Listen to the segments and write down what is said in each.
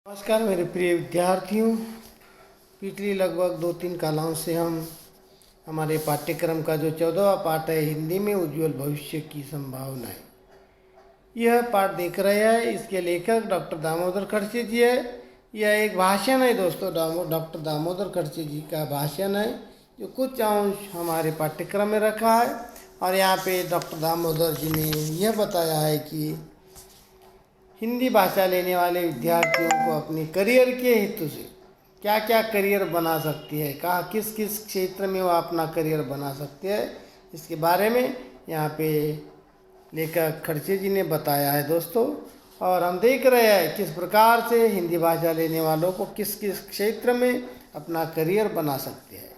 नमस्कार मेरे प्रिय विद्यार्थियों। पिछली लगभग 2-3 कलाओं से हम हमारे पाठ्यक्रम का जो 14वां पाठ है हिंदी में उज्जवल भविष्य की संभावनाएं, यह पाठ देख रहे हैं। इसके लेखक डॉक्टर दामोदर खड़से जी है। यह एक भाषण है दोस्तों, डॉक्टर दामोदर खड़से जी का भाषण है जो कुछ अंश हमारे पाठ्यक्रम में रखा है। और यहाँ पे डॉक्टर दामोदर जी ने यह बताया है कि हिंदी भाषा लेने वाले विद्यार्थियों को अपने करियर के हेतु से क्या क्या करियर बना सकती है, कहाँ किस किस क्षेत्र में वो अपना करियर बना सकते हैं, इसके बारे में यहाँ पे लेखक खड़से जी ने बताया है दोस्तों। और हम देख रहे हैं किस प्रकार से हिंदी भाषा लेने वालों को किस किस क्षेत्र में अपना करियर बना सकते हैं।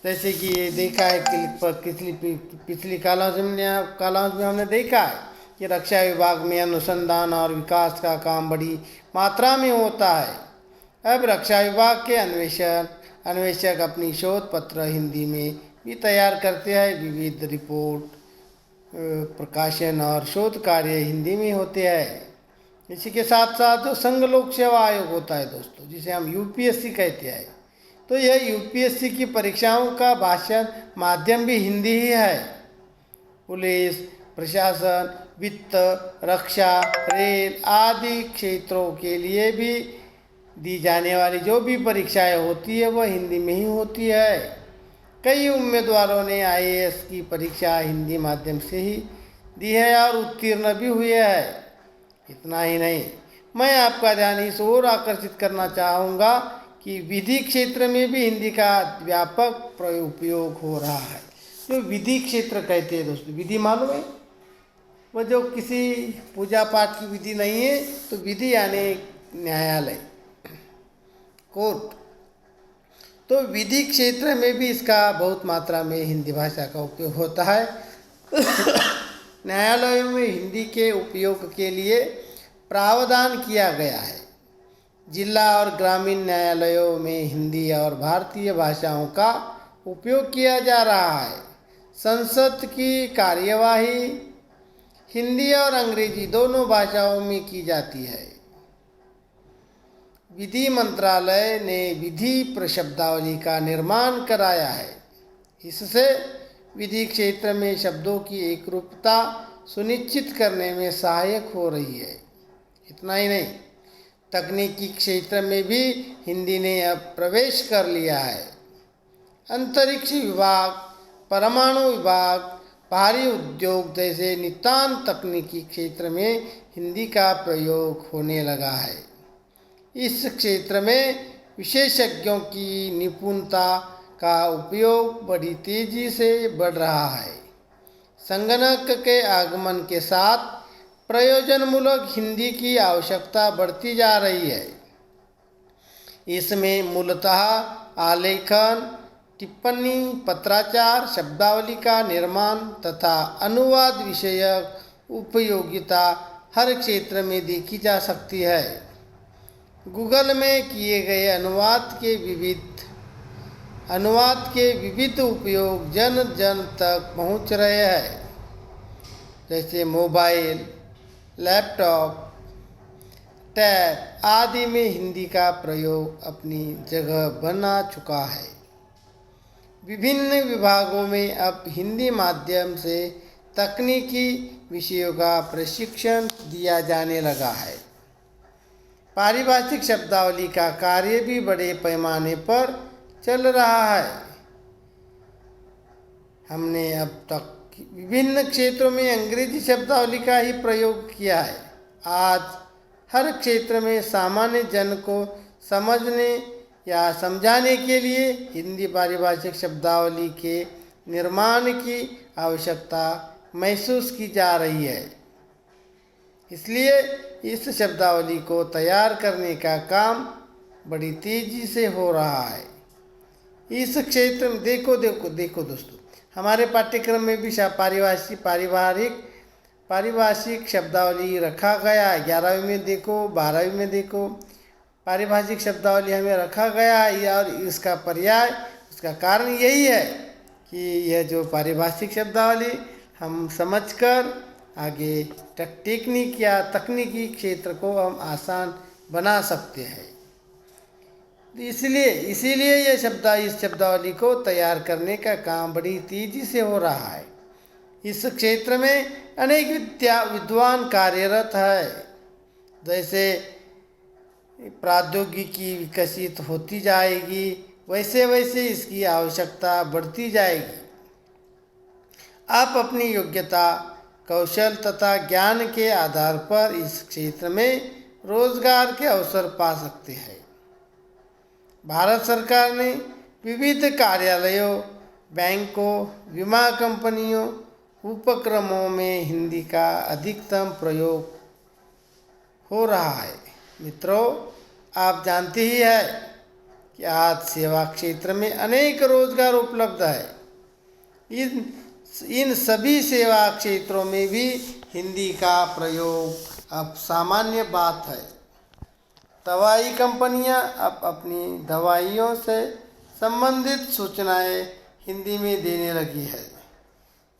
जैसे कि ये देखा है कि पिछली कालांश में हमने देखा है कि रक्षा विभाग में अनुसंधान और विकास का काम बड़ी मात्रा में होता है। अब रक्षा विभाग के अन्वेषक अपनी शोध पत्र हिंदी में भी तैयार करते हैं। विविध रिपोर्ट, प्रकाशन और शोध कार्य हिंदी में होते हैं। इसी के साथ साथ जो संघ लोक सेवा आयोग होता है दोस्तों, जिसे हम यूपीएससी कहते हैं, तो यह यूपीएससी की परीक्षाओं का भाषण माध्यम भी हिंदी ही है। पुलिस प्रशासन, वित्त, रक्षा, रेल आदि क्षेत्रों के लिए भी दी जाने वाली जो भी परीक्षाएं होती है वह हिंदी में ही होती है। कई उम्मीदवारों ने आईएएस की परीक्षा हिंदी माध्यम से ही दी है और उत्तीर्ण भी हुए हैं। इतना ही नहीं, मैं आपका ध्यान इस ओर आकर्षित करना चाहूँगा कि विधि क्षेत्र में भी हिंदी का व्यापक उपयोग हो रहा है। जो विधि क्षेत्र कहते हैं दोस्तों, विधि मालूम है, वह जो किसी पूजा पाठ की विधि नहीं है, तो विधि यानी न्यायालय, कोर्ट। तो विधि क्षेत्र में भी इसका बहुत मात्रा में हिंदी भाषा का उपयोग होता है। न्यायालयों में हिंदी के उपयोग के लिए प्रावधान किया गया है। जिला और ग्रामीण न्यायालयों में हिंदी और भारतीय भाषाओं का उपयोग किया जा रहा है। संसद की कार्यवाही हिंदी और अंग्रेजी दोनों भाषाओं में की जाती है। विधि मंत्रालय ने विधि शब्दावली का निर्माण कराया है। इससे विधि क्षेत्र में शब्दों की एकरूपता सुनिश्चित करने में सहायक हो रही है। इतना ही नहीं, तकनीकी क्षेत्र में भी हिंदी ने अब प्रवेश कर लिया है। अंतरिक्ष विभाग, परमाणु विभाग, भारी उद्योग जैसे नितांत तकनीकी क्षेत्र में हिंदी का प्रयोग होने लगा है। इस क्षेत्र में विशेषज्ञों की निपुणता का उपयोग बड़ी तेजी से बढ़ रहा है। संगणक के आगमन के साथ प्रयोजनमूलक हिंदी की आवश्यकता बढ़ती जा रही है। इसमें मूलतः आलेखन, टिप्पणी, पत्राचार, शब्दावली का निर्माण तथा अनुवाद विषयक उपयोगिता हर क्षेत्र में देखी जा सकती है। गूगल में किए गए अनुवाद के विविध उपयोग जन जन तक पहुंच रहे हैं। जैसे मोबाइल, लैपटॉप, टैब आदि में हिंदी का प्रयोग अपनी जगह बना चुका है। विभिन्न विभागों में अब हिंदी माध्यम से तकनीकी विषयों का प्रशिक्षण दिया जाने लगा है। पारिभाषिक शब्दावली का कार्य भी बड़े पैमाने पर चल रहा है। हमने अब तक विभिन्न क्षेत्रों में अंग्रेजी शब्दावली का ही प्रयोग किया है। आज हर क्षेत्र में सामान्य जन को समझने या समझाने के लिए हिंदी पारिभाषिक शब्दावली के निर्माण की आवश्यकता महसूस की जा रही है। इसलिए इस शब्दावली को तैयार करने का काम बड़ी तेजी से हो रहा है। इस क्षेत्र में देखो दोस्तों, हमारे पाठ्यक्रम में भी पारिभाषिक शब्दावली रखा गया है। 11वीं में देखो, 12वीं में देखो, पारिभाषिक शब्दावली हमें रखा गया है। और इसका उसका कारण यही है कि यह जो पारिभाषिक शब्दावली हम समझकर आगे टेक्निक या तकनीकी क्षेत्र को हम आसान बना सकते हैं। इसलिए इसीलिए इस शब्दावली को तैयार करने का काम बड़ी तेजी से हो रहा है। इस क्षेत्र में अनेक विद्वान कार्यरत है। जैसे प्रौद्योगिकी विकसित होती जाएगी वैसे वैसे इसकी आवश्यकता बढ़ती जाएगी। आप अपनी योग्यता, कौशल तथा ज्ञान के आधार पर इस क्षेत्र में रोजगार के अवसर पा सकते हैं। भारत सरकार ने विविध कार्यालयों, बैंकों, बीमा कंपनियों, उपक्रमों में हिंदी का अधिकतम प्रयोग हो रहा है। मित्रों, आप जानते ही हैं कि आज सेवा क्षेत्र में अनेक रोजगार उपलब्ध है। इन सभी सेवा क्षेत्रों में भी हिंदी का प्रयोग अब सामान्य बात है। दवाई कंपनियां अब अपनी दवाइयों से संबंधित सूचनाएं हिंदी में देने लगी है।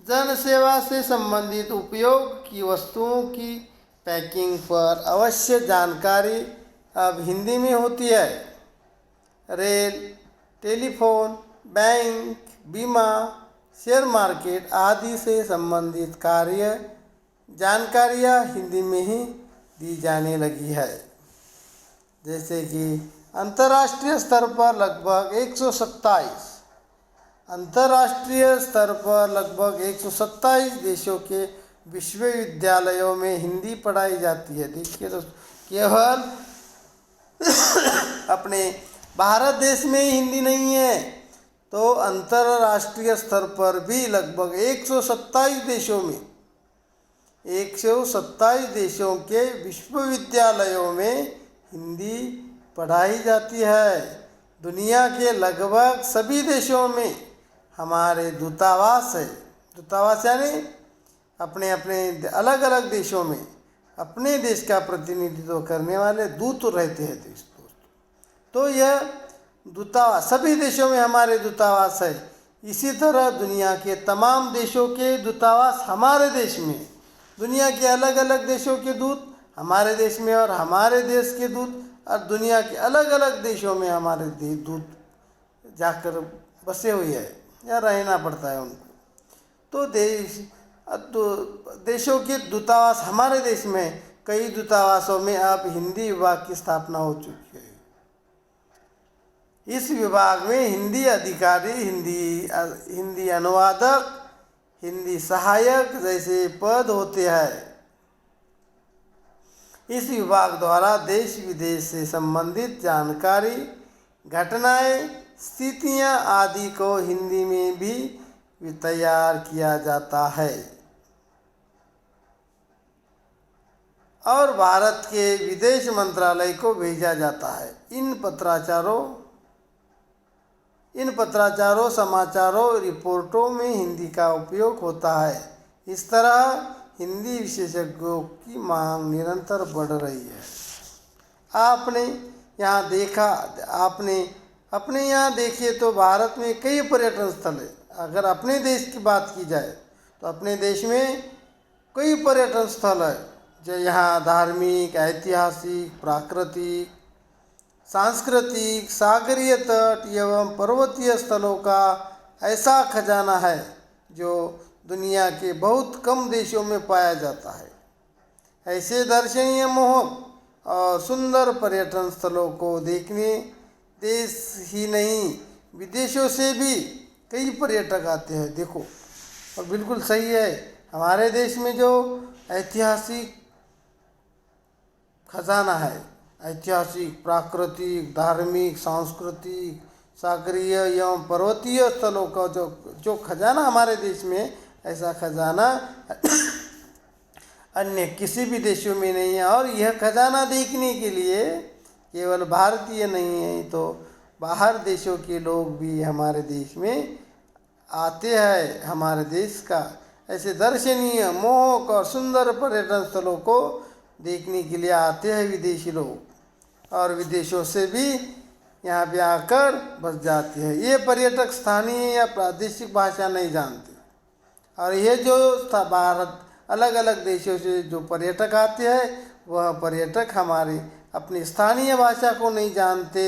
जन सेवा से संबंधित उपयोग की वस्तुओं की पैकिंग पर अवश्य जानकारी अब हिंदी में होती है। रेल, टेलीफोन, बैंक, बीमा, शेयर मार्केट आदि से संबंधित कार्य जानकारियाँ हिंदी में ही दी जाने लगी है। जैसे कि अंतर्राष्ट्रीय स्तर पर लगभग 127 देशों के विश्वविद्यालयों में हिंदी पढ़ाई जाती है। देखिए तो केवल अपने भारत देश में ही हिंदी नहीं है, तो अंतर्राष्ट्रीय स्तर पर भी लगभग 127 देशों के विश्वविद्यालयों में हिंदी पढ़ाई जाती है। दुनिया के लगभग सभी देशों में हमारे दूतावास है। दूतावास यानी अपने अलग अलग देशों में अपने देश का प्रतिनिधित्व करने वाले दूत रहते हैं दोस्तों। तो यह दूतावास सभी देशों में हमारे दूतावास है। इसी तरह दुनिया के तमाम देशों के दूतावास हमारे देश में, दुनिया के अलग अलग देशों के दूत हमारे देश में, और हमारे देश के दूत और दुनिया के अलग अलग देशों में हमारे दूत जाकर बसे हुए हैं या रहना पड़ता है उनको। तो देशों के दूतावास हमारे देश में, कई दूतावासों में अब हिंदी विभाग की स्थापना हो चुकी है। इस विभाग में हिंदी अधिकारी, हिंदी अनुवादक, हिंदी सहायक जैसे पद होते हैं। इस विभाग द्वारा देश विदेश से संबंधित जानकारी, घटनाएं, स्थितियां आदि को हिंदी में भी तैयार किया जाता है और भारत के विदेश मंत्रालय को भेजा जाता है। इन पत्राचारों, समाचारों, रिपोर्टों में हिंदी का उपयोग होता है। इस तरह हिंदी विशेषज्ञों की मांग निरंतर बढ़ रही है। आपने अपने यहाँ देखिए तो भारत में कई पर्यटन स्थल है। अगर अपने देश की बात की जाए तो अपने देश में कई पर्यटन स्थल है, जो यहाँ धार्मिक, ऐतिहासिक, प्राकृतिक, सांस्कृतिक, सागरीय तट एवं पर्वतीय स्थलों का ऐसा खजाना है जो दुनिया के बहुत कम देशों में पाया जाता है। ऐसे दर्शनीय, मोहक और सुंदर पर्यटन स्थलों को देखने देश ही नहीं विदेशों से भी कई पर्यटक आते हैं। देखो, और बिल्कुल सही है, हमारे देश में जो ऐतिहासिक खजाना है, ऐतिहासिक, प्राकृतिक, धार्मिक, सांस्कृतिक, सागरीय एवं पर्वतीय स्थलों का जो खजाना हमारे देश में, ऐसा खजाना अन्य किसी भी देशों में नहीं है। और यह खजाना देखने के लिए केवल भारतीय नहीं है, तो बाहर देशों के लोग भी हमारे देश में आते हैं। हमारे देश का ऐसे दर्शनीय, मोहक और सुंदर पर्यटन स्थलों को देखने के लिए आते हैं विदेशी लोग, और विदेशों से भी यहाँ पे आकर बस जाते हैं। ये पर्यटक स्थानीय या प्रादेशिक भाषा नहीं जानते, और ये जो भारत अलग अलग देशों से जो पर्यटक आते हैं, वह पर्यटक हमारे अपनी स्थानीय भाषा को नहीं जानते।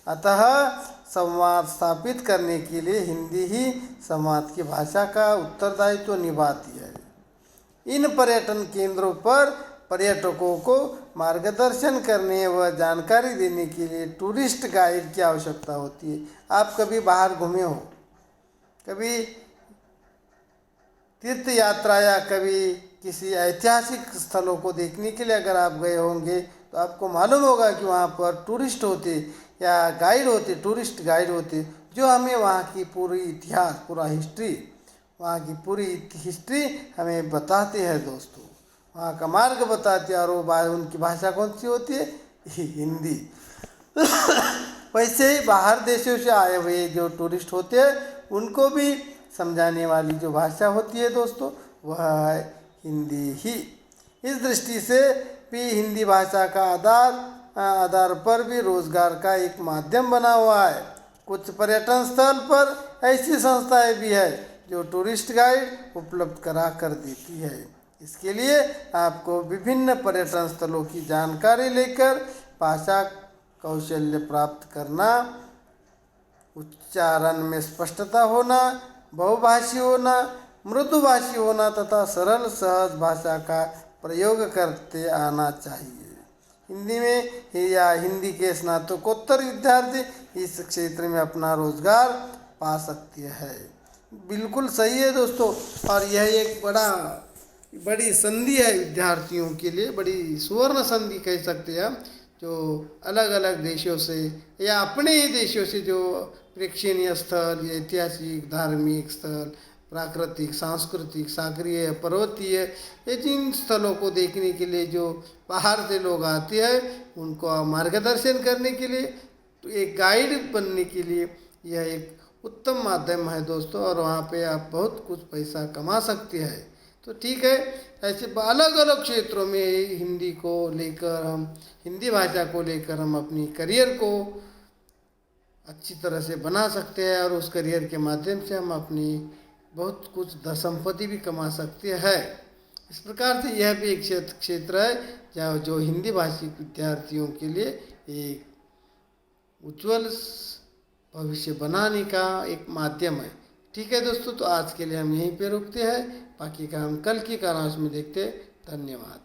अतः संवाद स्थापित करने के लिए हिंदी ही समाज की भाषा का उत्तरदायित्व निभाती है। इन पर्यटन केंद्रों पर पर्यटकों को मार्गदर्शन करने व जानकारी देने के लिए टूरिस्ट गाइड की आवश्यकता होती है। आप कभी बाहर घूमे हो, कभी तीर्थ यात्रा या कभी किसी ऐतिहासिक स्थलों को देखने के लिए अगर आप गए होंगे तो आपको मालूम होगा कि वहाँ पर टूरिस्ट होते या गाइड होते, टूरिस्ट गाइड होते, जो हमें वहाँ की पूरी इतिहास, पूरा हिस्ट्री, वहाँ की पूरी हिस्ट्री हमें बताते हैं दोस्तों। वहाँ का मार्ग बताते हैं और वो उनकी भाषा कौन सी होती है? हिंदी। वैसे ही बाहर देशों से आए हुए जो टूरिस्ट होते हैं उनको भी समझाने वाली जो भाषा होती है दोस्तों वह है हिंदी ही। इस दृष्टि से भी हिंदी भाषा का आधार पर भी रोजगार का एक माध्यम बना हुआ है। कुछ पर्यटन स्थल पर ऐसी संस्थाएं भी है जो टूरिस्ट गाइड उपलब्ध करा कर देती है। इसके लिए आपको विभिन्न पर्यटन स्थलों की जानकारी लेकर भाषा कौशल्य प्राप्त करना, उच्चारण में स्पष्टता होना, बहुभाषी होना, मृदुभाषी होना तथा सरल सहज भाषा का प्रयोग करते आना चाहिए। हिंदी में या हिंदी के स्नातकोत्तर विद्यार्थी इस क्षेत्र में अपना रोजगार पा सकते हैं। बिल्कुल सही है दोस्तों, और यह एक बड़ी संधि है विद्यार्थियों के लिए, बड़ी सुवर्ण संधि कह सकते हैं हम, जो अलग अलग देशों से या अपने ही देशों से जो प्रेक्षणीय स्थल, ऐतिहासिक, धार्मिक स्थल, प्राकृतिक, सांस्कृतिक, सागरीय, पर्वतीय, ये जिन स्थलों को देखने के लिए जो बाहर से लोग आते हैं उनको मार्गदर्शन करने के लिए, तो एक गाइड बनने के लिए यह एक उत्तम माध्यम है दोस्तों। और वहाँ पे आप बहुत कुछ पैसा कमा सकते हैं। तो ठीक है, ऐसे अलग अलग क्षेत्रों में हिंदी को लेकर हम, हिंदी भाषा को लेकर हम अपनी करियर को अच्छी तरह से बना सकते हैं और उस करियर के माध्यम से हम अपनी बहुत कुछ संपत्ति भी कमा सकते हैं। इस प्रकार से यह भी एक क्षेत्र है जहाँ जो हिंदी भाषी विद्यार्थियों के लिए एक उज्ज्वल भविष्य बनाने का एक माध्यम है। ठीक है दोस्तों, तो आज के लिए हम यहीं पे रुकते हैं, बाकी का हम कल की कालांश में देखते हैं। धन्यवाद।